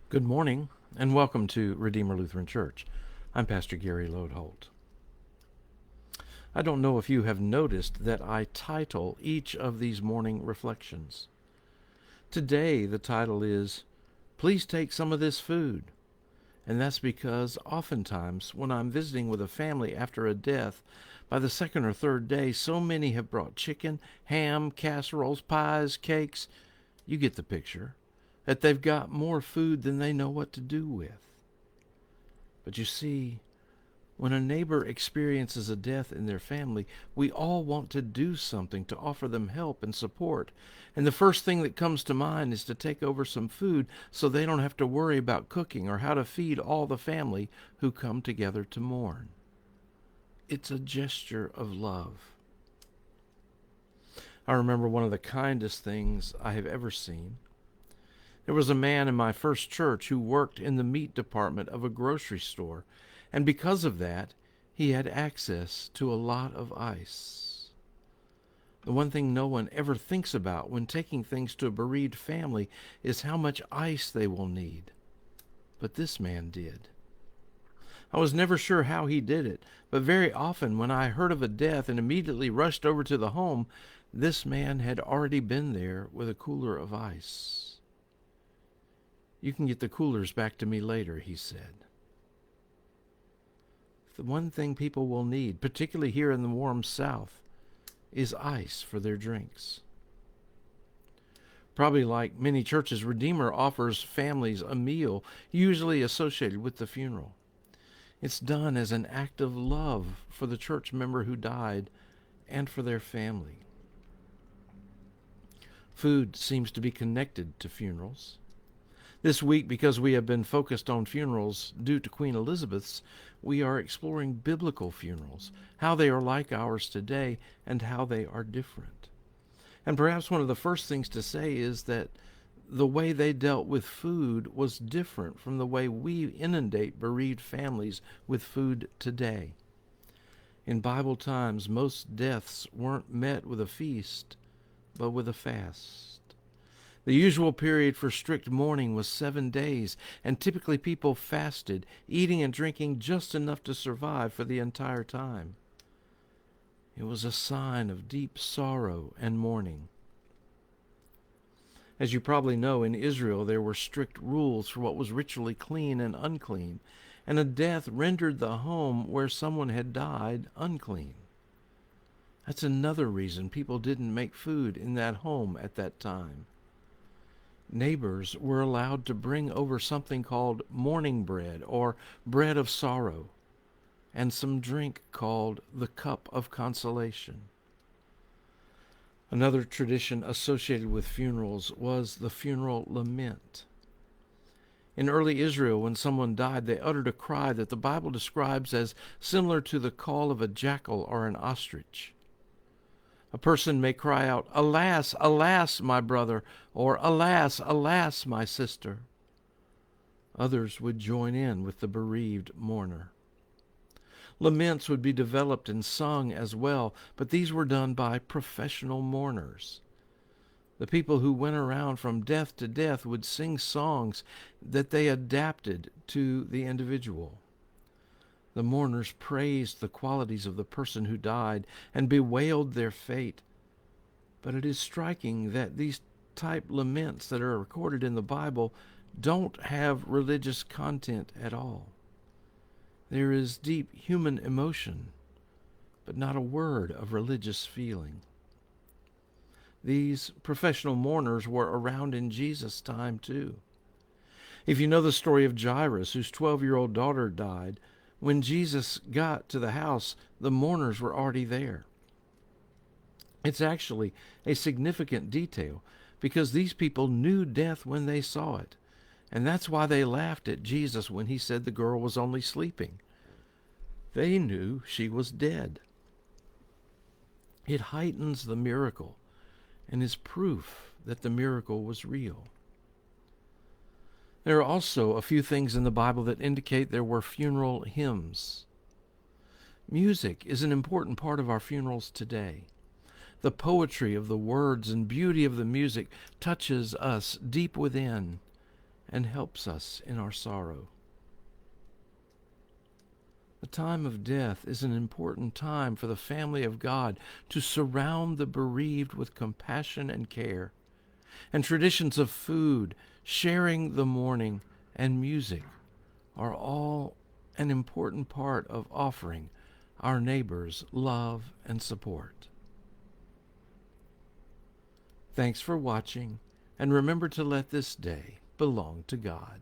Good morning, and welcome to Redeemer Lutheran Church. I'm Pastor Gary Lodeholt. I don't know if you have noticed that I title each of these morning reflections. Today, the title is, Please Take Some of This Food. And that's because oftentimes when I'm visiting with a family after a death, by the second or third day, so many have brought chicken, ham, casseroles, pies, cakes. You get the picture. That they've got more food than they know what to do with. But you see, when a neighbor experiences a death in their family, we all want to do something to offer them help and support. And the first thing that comes to mind is to take over some food so they don't have to worry about cooking or how to feed all the family who come together to mourn. It's a gesture of love. I remember one of the kindest things I have ever seen. There was a man in my first church who worked in the meat department of a grocery store, and because of that, he had access to a lot of ice. The one thing no one ever thinks about when taking things to a bereaved family is how much ice they will need. But this man did. I was never sure how he did it, but very often when I heard of a death and immediately rushed over to the home, this man had already been there with a cooler of ice. You can get the coolers back to me later, he said. The one thing people will need, particularly here in the warm South, is ice for their drinks. Probably like many churches, Redeemer offers families a meal usually associated with the funeral. It's done as an act of love for the church member who died and for their family. Food seems to be connected to funerals. This week, because we have been focused on funerals due to Queen Elizabeth's, we are exploring biblical funerals, how they are like ours today, and how they are different. And perhaps one of the first things to say is that the way they dealt with food was different from the way we inundate bereaved families with food today. In Bible times, most deaths weren't met with a feast, but with a fast. The usual period for strict mourning was 7 days, and typically people fasted, eating and drinking just enough to survive for the entire time. It was a sign of deep sorrow and mourning. As you probably know, in Israel there were strict rules for what was ritually clean and unclean, and a death rendered the home where someone had died unclean. That's another reason people didn't make food in that home at that time. Neighbors were allowed to bring over something called mourning bread or bread of sorrow, and some drink called the cup of consolation. Another tradition associated with funerals was the funeral lament. In early Israel, when someone died, they uttered a cry that the Bible describes as similar to the call of a jackal or an ostrich. A person may cry out, "Alas, alas, my brother," or "Alas, alas, my sister." Others would join in with the bereaved mourner. Laments would be developed and sung as well, but these were done by professional mourners. The people who went around from death to death would sing songs that they adapted to the individual. The mourners praised the qualities of the person who died and bewailed their fate. But it is striking that these type laments that are recorded in the Bible don't have religious content at all. There is deep human emotion, but not a word of religious feeling. These professional mourners were around in Jesus' time too. If you know the story of Jairus, whose 12-year-old daughter died, when Jesus got to the house, the mourners were already there. It's actually a significant detail because these people knew death when they saw it. And that's why they laughed at Jesus when he said the girl was only sleeping. They knew she was dead. It heightens the miracle and is proof that the miracle was real. There are also a few things in the Bible that indicate there were funeral hymns. Music is an important part of our funerals today. The poetry of the words and beauty of the music touches us deep within, and helps us in our sorrow. The time of death is an important time for the family of God to surround the bereaved with compassion and care. And traditions of food, sharing the mourning, and music are all an important part of offering our neighbors love and support. Thanks for watching, and remember to let this day belong to God.